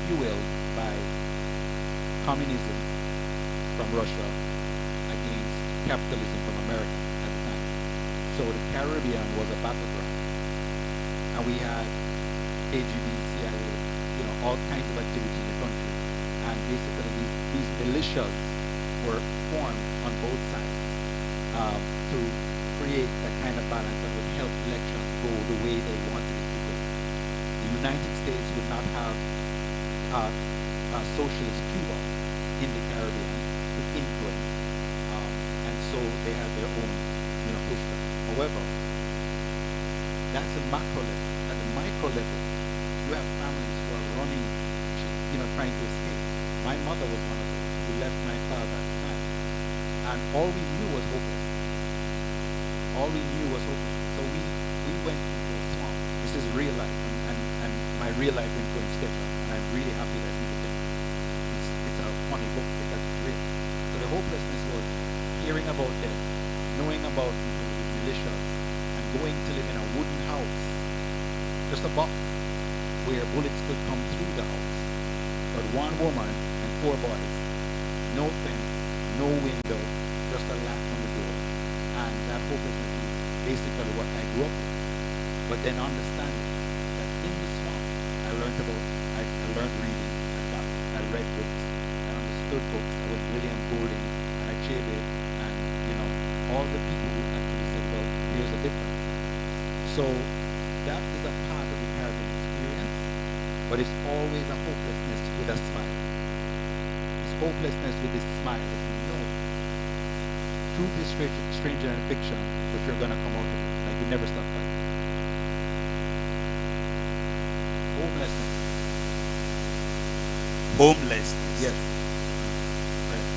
fueled by communism from Russia against capitalism from America at the time. So the Caribbean was a battleground, and we had KGB, CIA, all kinds of activity in the country. And basically, these militias were formed on both sides to create that kind of balance that would help elections go the way they wanted it to go. The United States would not have socialist Cuba in the Caribbean to influence, and so they had their own, pushback. However, that's a macro level. At the micro level, you have families who are running, trying to escape. My mother was one of those who left my father at the time, and all we knew was hopeless. All we knew was hopeless. So we went into a swamp. This is real life, and my real life influenced Sketcher, and I'm really happy that he's a thing. It's a funny book because it's real. So the hopelessness was hearing about death, knowing about people with militias, and going to live in a wooden house, just a box where bullets could come through the house. But one woman and 4 boys, no fence, no window, just a latch on the door. And that hopelessness is basically what I grew up with. But then understanding that in the swamp, I learned reading, I read books, I understood books. I was William Golding and Achebe and, all the people who actually said, well, here's a difference. So that is a part of the Caribbean experience, but it's always a hopelessness with a smile. It's hopelessness with this smile that you know truth is stranger than fiction, but you're gonna come out of it. Like you never stop fighting. Homelessness. Homelessness. Yes. Right.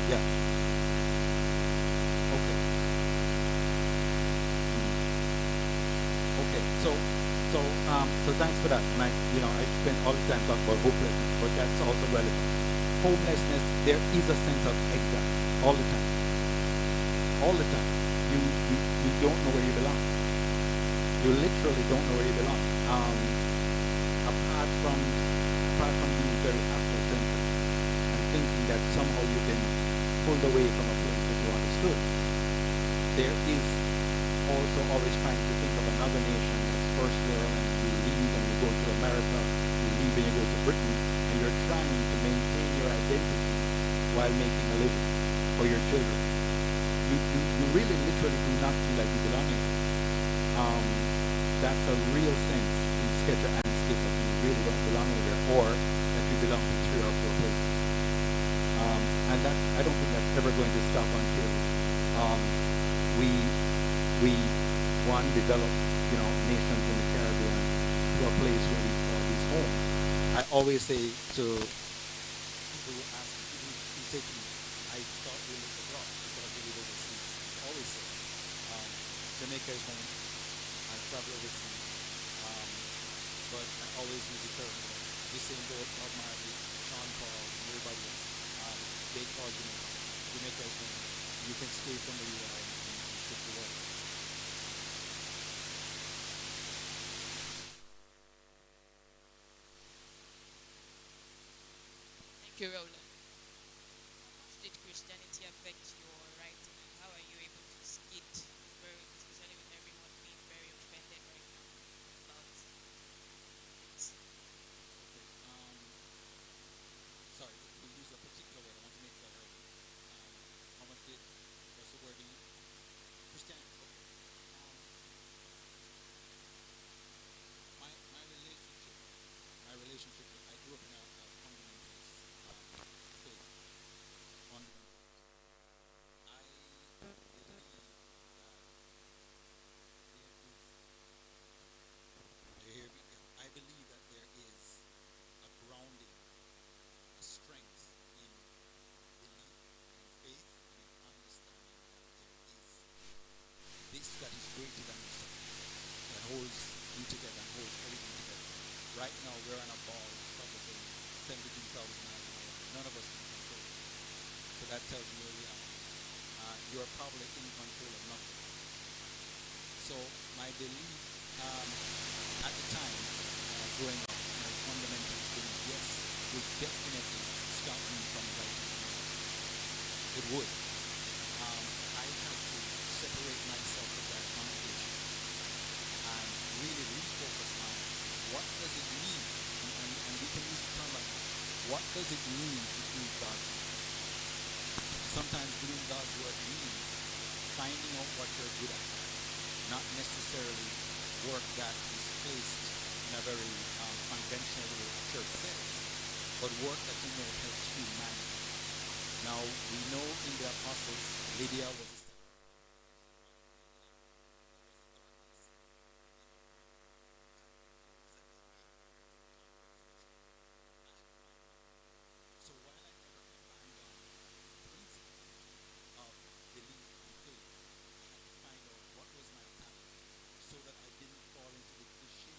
Yeah. Okay. Okay. So thanks for that. And I spent all the time talking about hopelessness, but that's also relevant. Homelessness, there is a sense of exile all the time. All the time. You don't know where you belong. You literally don't know where you belong. Apart from being very Afrocentric and thinking that somehow you've been pulled away from a place that you understood, there is also always trying to think of another nation that's first world, and you leave and you go to America, you leave and you go to Britain, and you're trying to maintain your identity while making a living for your children. You really literally do not feel like you belong anywhere. That's a real sense in Sketcher and Skip that you really don't belong anywhere, or that you belong to 3 or 4 places. And that I don't think that's ever going to stop until we develop nations in the Caribbean to a place where we call this home. I always say to people who say to me, I thought we lived abroad, I thought we lived overseas. I always say Jamaica is home. I travel overseas, but I always use the term, Usain Bolt, Bob Marley, Sean Paul, and everybody else. They call Jamaica. Jamaica is home. You can stay from where you are and shift the world. Thank you, Roland. How much did Christianity affect your writing, and how are you able to skit very, especially with everyone being very offended right now about it? Okay. Sorry, we use a particular word. I want to make sure I heard you. How much did? What's the word you use? Christianity. Okay. Um, my relationship with I grew up in a fundamentalist faith, fundamentalist. I believe that there is. Do you hear me? Yeah. I believe that there is a grounding, a strength in belief and in faith and in understanding that there is this that is greater than yourself, that holds you together and holds everything together. Right now, we're on a ball traversing 72,000 miles an hour. None of us can control it. So that tells you where we are. You're probably in control of nothing. So my belief at the time growing up, my fundamental thing, yes, would definitely stop me from writing music. It would. I had to separate myself from that connotation and really refocus on what does it mean, and we can use the term like that. What does it mean to do God's work? And sometimes doing God's work means finding out what you're good at, not necessarily work that is placed in a very conventional way a church says, but work that you know helps humanity. Now, we know in the apostles, Lydia was a sister. There was a Dorcas, who had clothes that they made in comfort, especially I found out. So while I never abandoned the principle of belief and faith, I had to find out what was my talent so that I didn't fall into the cliche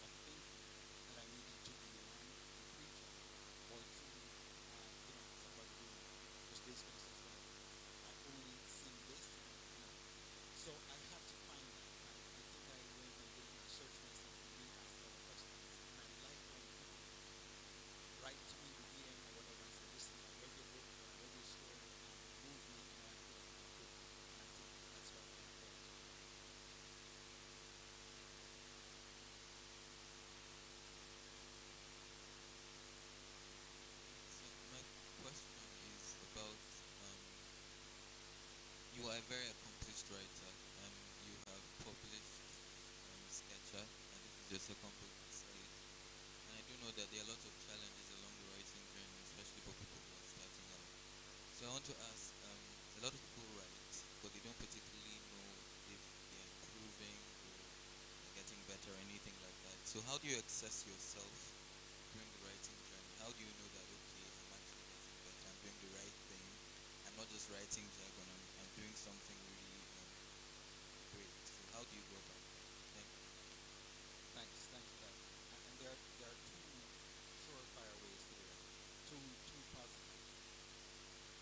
of thinking that I needed to be one, a preacher, or two, somebody who just basically says, well, I only sing this and so I had to find that. And I think I went and did research myself and really asked a lot of questions. And I like when people write to me, DM or whatever, and say, listen, I read your book or I read your story and it moved me, I feel like I could. And I think that's what I'm there to do. So my question is about you are a very accomplished writer. You have published Sketcher, and this is your second book, Skid. And I do know that there are lots of challenges along the writing journey, especially for people who are starting out. So I want to ask, a lot of people write, but they don't particularly know if they're improving or they're getting better or anything like that. So how do you assess yourself during the writing journey? How do you know that, okay, I'm actually getting better, I'm doing the right thing, I'm not just writing jargon, I'm doing something really great. So how do you go about that? Thank you. Thanks for that. And there are two surefire ways to do that. Two positive.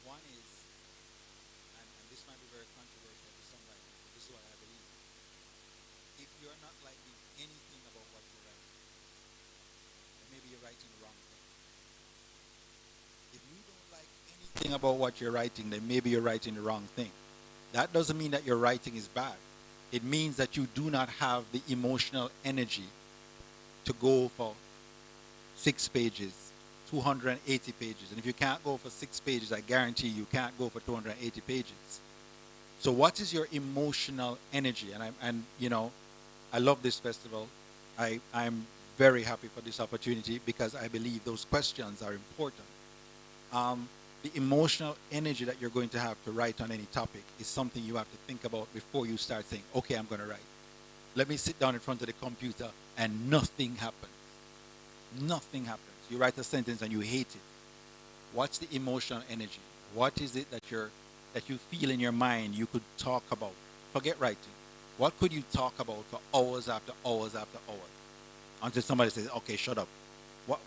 One is, and this might be very controversial to some writers, but this is what I believe. If you're not liking anything about what you're writing, then maybe you're writing the wrong thing. If you don't like anything about what you're writing, then maybe you're writing the wrong thing. That doesn't mean that your writing is bad. It means that you do not have the emotional energy to go for 6 pages, 280 pages. And if you can't go for 6 pages, I guarantee you can't go for 280 pages. So what is your emotional energy? And I love this festival. I'm very happy for this opportunity because I believe those questions are important. The emotional energy that you're going to have to write on any topic is something you have to think about before you start saying, okay, I'm going to write. Let me sit down in front of the computer and nothing happens. Nothing happens. You write a sentence and you hate it. What's the emotional energy? What is it that you feel in your mind you could talk about? Forget writing. What could you talk about for hours after hours after hours until somebody says, "Okay, shut up"?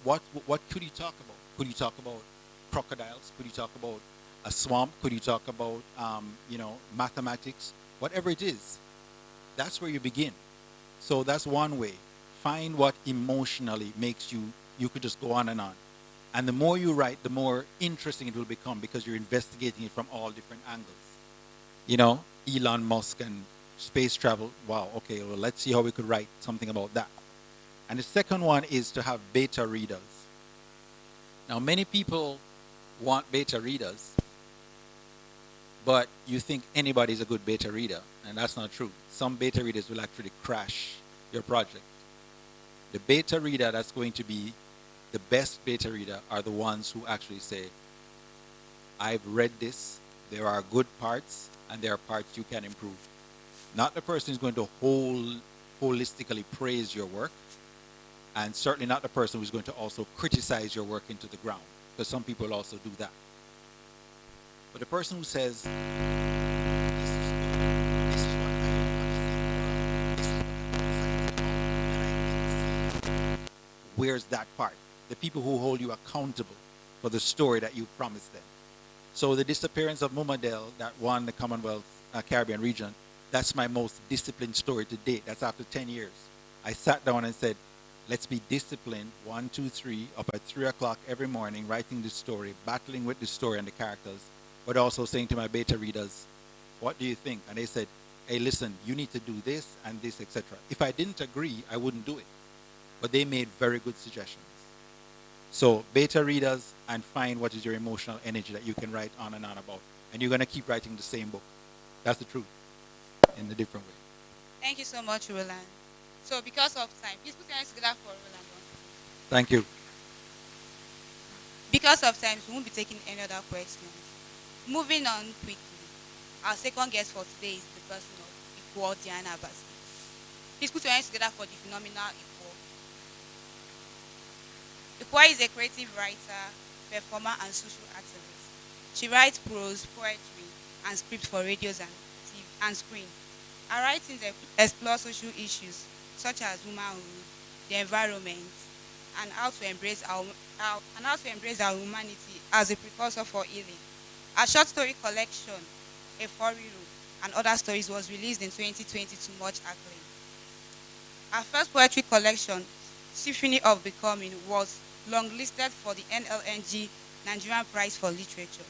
What could you talk about? Could you talk about crocodiles? Could you talk about a swamp? Could you talk about mathematics? Whatever it is, that's where you begin. So that's one way. Find what emotionally makes you could just go on and on. And the more you write, the more interesting it will become because you're investigating it from all different angles. Elon Musk and space travel. Wow, okay, well, let's see how we could write something about that. And the second one is to have beta readers. Now, many people want beta readers, but you think anybody's a good beta reader, and that's not true. Some beta readers will actually crash your project. The beta reader that's going to be the best beta reader are the ones who actually say, I've read this, there are good parts, and there are parts you can improve. Not the person who's going to holistically praise your work, and certainly not the person who's going to also criticize your work into the ground, because some people also do that. But the person who says, this is good, this is what I don't understand, or this is what the neuroscience about, and I didn't see, where's that part? The people who hold you accountable for the story that you promised them. So the disappearance of Mumadel, that won the Commonwealth Caribbean region, that's my most disciplined story to date. That's after 10 years. I sat down and said, Let's be disciplined, 1, 2, 3, up at 3 o'clock every morning, writing the story, battling with the story and the characters, but also saying to my beta readers, what do you think? And they said, hey, listen, you need to do this and this, etc. If I didn't agree, I wouldn't do it. But they made very good suggestions. So beta readers, and find what is your emotional energy that you can write on and on about. And you're going to keep writing the same book. That's the truth in a different way. Thank you so much, Roland. So because of time, please put your hands together for Roland. Thank you. Because of time, we won't be taking any other questions. Moving on quickly, our second guest for today is the person of Ikwo Diana Basi. Please put your hands together for the phenomenal Ikwo. Ikwo is a creative writer, performer, and social activist. She writes prose, poetry, and scripts for radios and TV and screen. Her writings explore social issues such as womanhood, the environment, and how to embrace our humanity as a precursor for healing. Her short story collection, A Foriro, and Other Stories was released in 2020 to much acclaim. Her first poetry collection, Symphony of Becoming, was longlisted for the NLNG Nigerian Prize for Literature,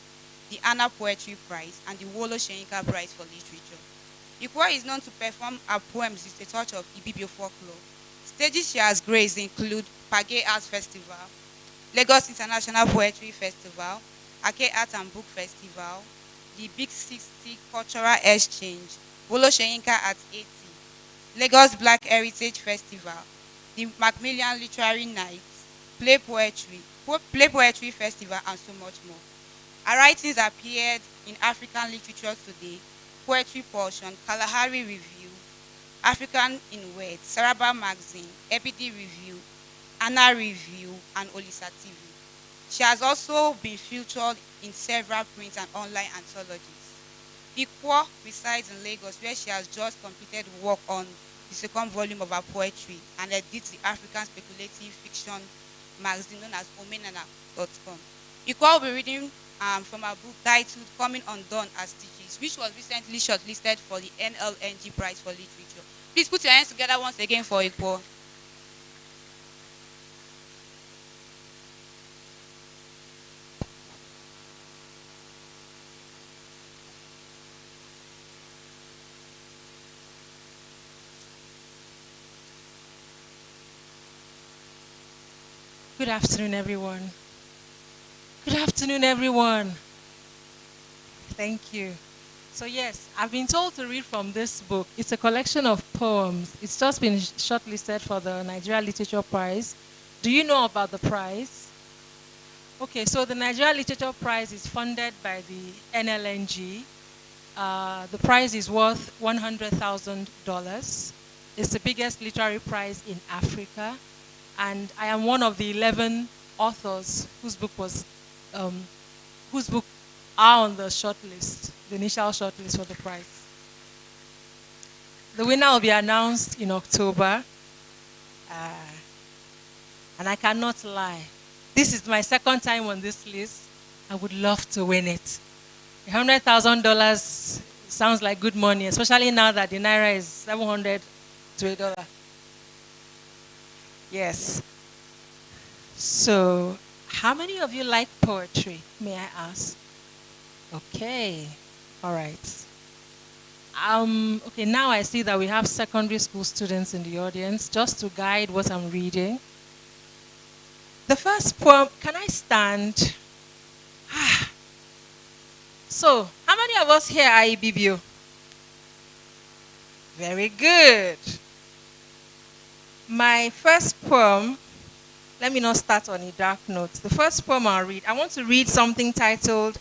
the Anna Poetry Prize, and the Wolo Soyinka Prize for Literature. Ikwo is known to perform her poems with a touch of Ibibio folklore. Stages she has graced include Page Arts Festival, Lagos International Poetry Festival, Ake Art and Book Festival, the Big 60 Cultural Exchange, Wolo Soyinka at 80, Lagos Black Heritage Festival, the Macmillan Literary Nights, Play Poetry Festival, and so much more. Her writings appeared in African Literature Today, Poetry Portion, Kalahari Review, African in Words, Saraba Magazine, Epidi Review, Anna Review, and Olisa TV. She has also been featured in several print and online anthologies. Ikwo resides in Lagos, where she has just completed work on the second volume of her poetry and edits the African speculative fiction magazine known as omenana.com. Ikwo will be reading from her book titled Coming Undone as Stitches, which was recently shortlisted for the NLNG Prize for Literature. Please put your hands together once again for Ikwo. Good afternoon, everyone. Good afternoon, everyone. Thank you. So yes, I've been told to read from this book. It's a collection of poems. It's just been shortlisted for the Nigeria Literature Prize. Do you know about the prize? Okay, so the Nigeria Literature Prize is funded by the NLNG. The prize is worth $100,000. It's the biggest literary prize in Africa. And I am one of the 11 authors whose book are on the shortlist, the initial shortlist for the prize. The winner will be announced in October. And I cannot lie. This is my second time on this list. I would love to win it. $100,000 sounds like good money, especially now that the Naira is 700 to $1. Yes. So, how many of you like poetry, may I ask? Okay. All right. Okay, now I see that we have secondary school students in the audience, just to guide what I'm reading. The first poem, can I stand? So, how many of us here are Ibibio? Very good. My first poem, let me not start on a dark note. The first poem I'll read, I want to read something titled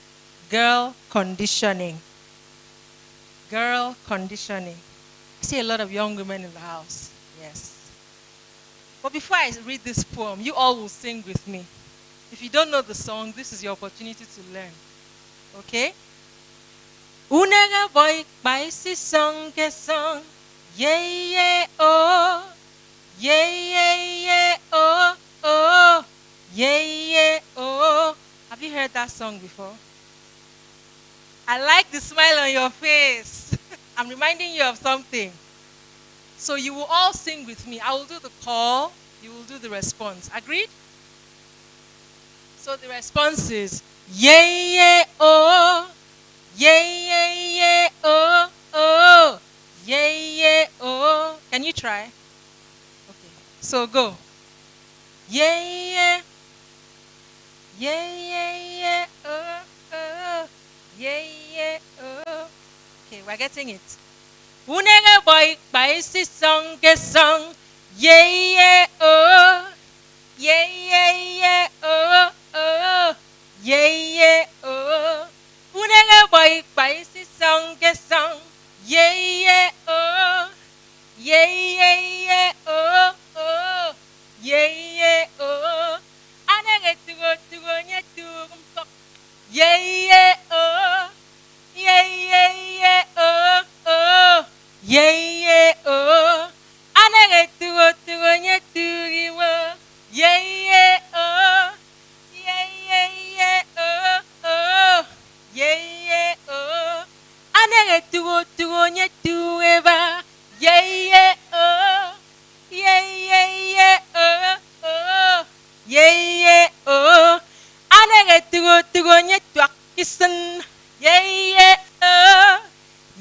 Girl Conditioning. Girl Conditioning. I see a lot of young women in the house. Yes. But before I read this poem, you all will sing with me. If you don't know the song, this is your opportunity to learn. Okay? Unega boy baisi song ke song. Yeah, yeah, oh. Yeah, yeah, yeah, oh, oh. Yeah, yeah, oh. Have you heard that song before? I like the smile on your face. I'm reminding you of something. So you will all sing with me. I will do the call, You will do the response. Agreed? So the response is yeah, yeah, oh, yeah, yeah, yeah, oh, oh, yeah, yeah, oh. Can you try? Okay. So go. Yeah, yeah, yeah, yeah, yeah, oh, oh, yeah, yeah, oh. Okay, we're getting it. Unega boy by si song ke song. Yeah, yeah, oh. Yeah, yeah, yeah, oh, oh. Yeah, yeah, oh. Unega boy by si song ke song. Yeah, yeah, oh. Yeah, yeah, yeah, oh, oh. Yeah, yeah, oh. Anega tugo nye tugo. Yeah, yeah, oh. Yeah, yeah, yeah, oh, oh. Yeah, yeah, oh. Anege tugo nye tugiwo. Yeah, yeah, oh. Yeah, yeah, yeah, oh, oh. Yeah, yeah, oh. Anege tugo nye tuweba. Yeah, yeah, oh. Yeah, yeah, yeah, oh, oh. Yeah, yeah, oh. Anege tugo nye tuak kisen. Yeah, yeah, oh.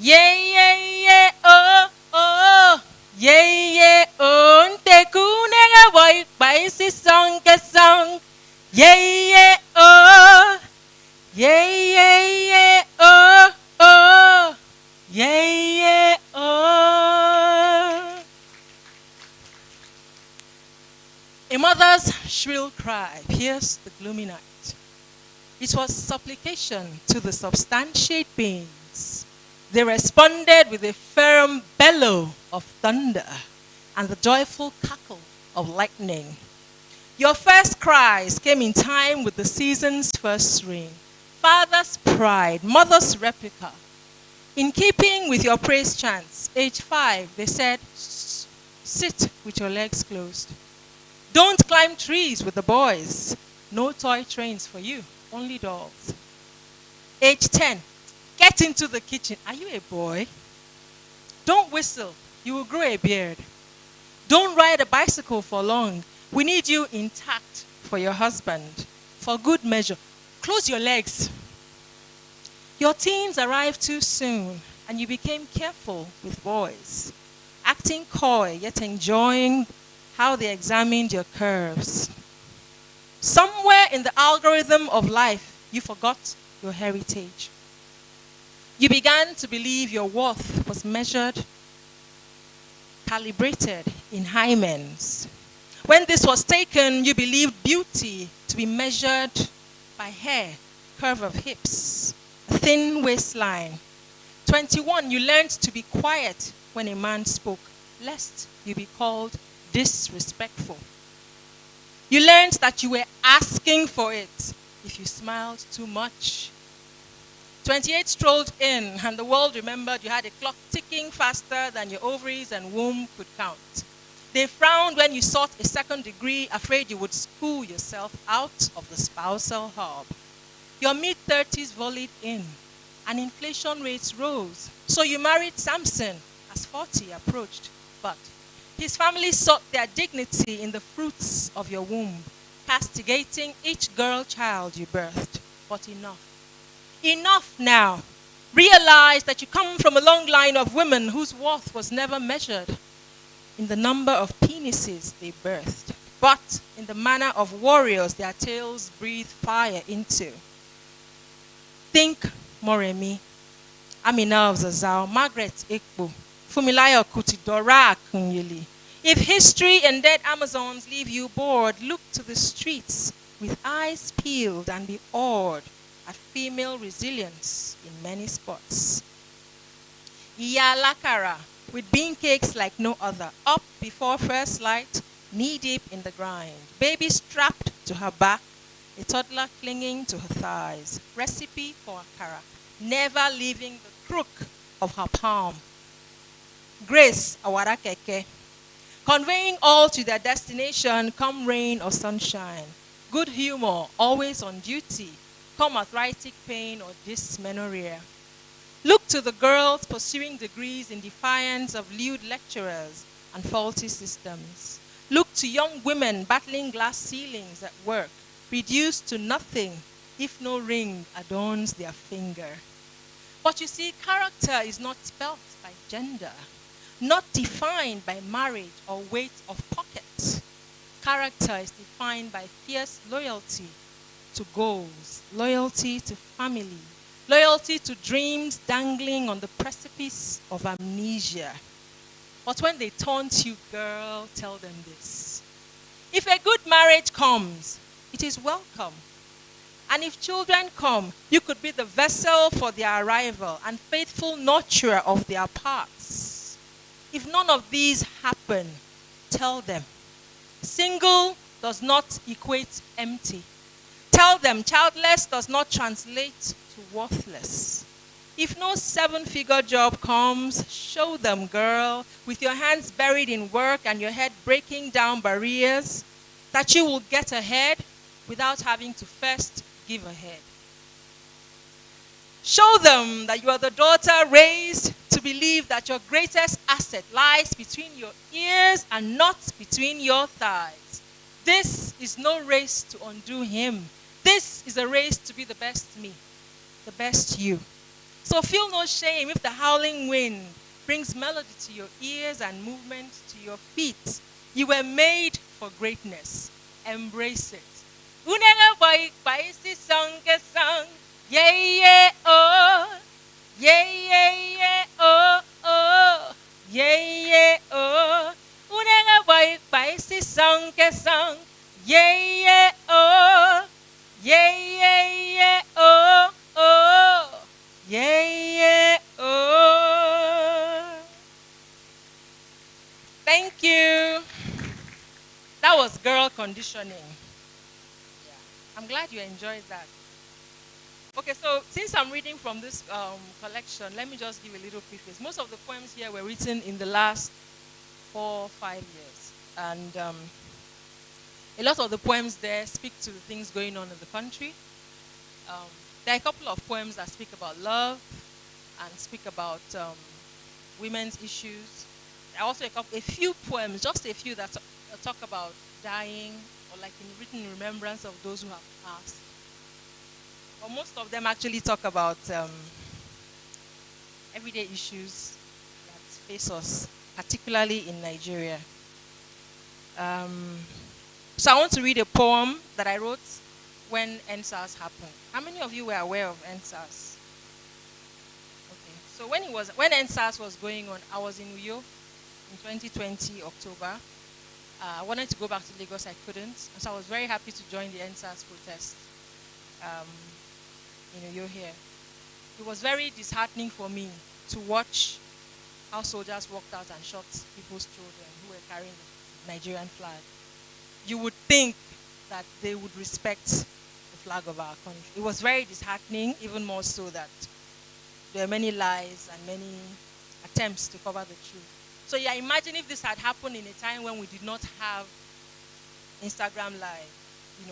Yeah, yeah, yeah, oh, oh. Yeah, yeah, oh. Nte kunega boy by si song ke song. Yeah, yeah, oh. Yeah, yeah, yeah, oh, oh. Yeah, yeah, oh. A mother's shrill cry pierced the gloomy night. It was supplication to the substantiate beings. They responded with a firm bellow of thunder and the joyful cackle of lightning. Your first cries came in time with the season's first rain. Father's pride, mother's replica. In keeping with your praise chants, age 5, they said, sit with your legs closed. Don't climb trees with the boys. No toy trains for you, only dolls. Age 10, get into the kitchen. Are you a boy? Don't whistle, you will grow a beard. Don't ride a bicycle for long. We need you intact for your husband. For good measure, close your legs. Your teens arrived too soon, and you became careful with boys, acting coy yet enjoying how they examined your curves. Somewhere in the algorithm of life, you forgot your heritage. You began to believe your worth was measured, calibrated in hymens. When this was taken, you believed beauty to be measured by hair, curve of hips, a thin waistline. 21, you learned to be quiet when a man spoke, lest you be called disrespectful. You learned that you were asking for it if you smiled too much. 28 strolled in, and the world remembered you had a clock ticking faster than your ovaries and womb could count. They frowned when you sought a second degree, afraid you would school yourself out of the spousal hub. Your mid-30s volleyed in, and inflation rates rose. So you married Samson as 40 approached. But his family sought their dignity in the fruits of your womb, castigating each girl child you birthed. But enough. Enough now. Realize that you come from a long line of women whose worth was never measured in the number of penises they birthed, but in the manner of warriors their tales breathed fire into. Think Moremi, Amina of Zazao, Margaret Ekpo, Fumilayo Kuti, Dora Akunyili. If history and dead Amazons leave you bored, look to the streets with eyes peeled and be awed at female resilience in many spots. Iya Lakara, with bean cakes like no other, up before first light, knee-deep in the grind. Baby strapped to her back, a toddler clinging to her thighs. Recipe for akara, never leaving the crook of her palm. Grace Awarakeke, conveying all to their destination, come rain or sunshine. Good humor, always on duty, come arthritic pain or dysmenorrhea. Look to the girls pursuing degrees in defiance of lewd lecturers and faulty systems. Look to young women battling glass ceilings at work, reduced to nothing if no ring adorns their finger. But you see, character is not spelt by gender, not defined by marriage or weight of pocket. Character is defined by fierce loyalty to goals, loyalty to family, loyalty to dreams dangling on the precipice of amnesia. But when they taunt you, girl, tell them this. If a good marriage comes, it is welcome. And if children come, you could be the vessel for their arrival and faithful nurturer of their parts. If none of these happen, tell them. Single does not equate empty. Tell them childless does not translate to worthless. If no seven-figure job comes, show them, girl, with your hands buried in work and your head breaking down barriers, that you will get ahead without having to first give ahead. Show them that you are the daughter raised to believe that your greatest asset lies between your ears and not between your thighs. This is no race to undo him. This is a race to be the best me, the best you. So feel no shame if the howling wind brings melody to your ears and movement to your feet. You were made for greatness. Embrace it. Unega boy by si song a song. Yeah, yeah, oh. Yeah, yeah, yeah, oh, oh. Yeah, yeah, oh. Unega boy by si song a song. Yeah, yeah, oh. Yeah, yeah, yeah, oh, oh. Yeah, yeah, oh. Thank you. That was girl conditioning. Yeah. I'm glad you enjoyed that. Okay, so since I'm reading from this collection, let me just give a little preface. Most of the poems here were written in the last 4 or 5 years. And a lot of the poems there speak to the things going on in the country. There are a couple of poems that speak about love and speak about women's issues. There are also a few poems, just a few that talk about dying or like in written in remembrance of those who have passed. But most of them actually talk about everyday issues that face us, particularly in Nigeria. So I want to read a poem that I wrote when NSAS happened. How many of you were aware of NSAS? Okay. So when NSAS was going on, I was in Uyo in 2020 October. I wanted to go back to Lagos, I couldn't. So I was very happy to join the NSAS protest in Uyo here. It was very disheartening for me to watch how soldiers walked out and shot people's children who were carrying the Nigerian flag. You would think that they would respect the flag of our country. It was very disheartening, even more so that there are many lies and many attempts to cover the truth. So yeah, imagine if this had happened in a time when we did not have Instagram Live,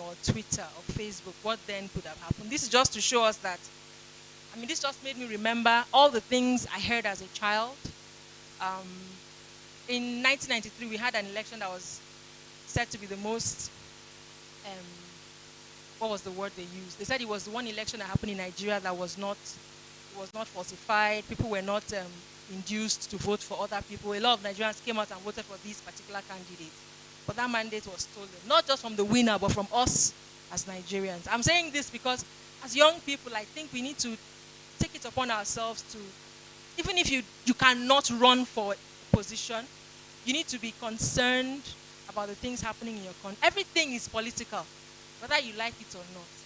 or Twitter or Facebook, what then could have happened? This is just to show us that, this just made me remember all the things I heard as a child. In 1993, we had an election that was said to be the most, what was the word they used? They said it was the one election that happened in Nigeria that was not falsified. People were not induced to vote for other people. A lot of Nigerians came out and voted for these particular candidates. But that mandate was stolen, not just from the winner, but from us as Nigerians. I'm saying this because as young people, I think we need to take it upon ourselves to, even if you cannot run for a position, you need to be concerned about the things happening in your country. Everything is political, whether you like it or not.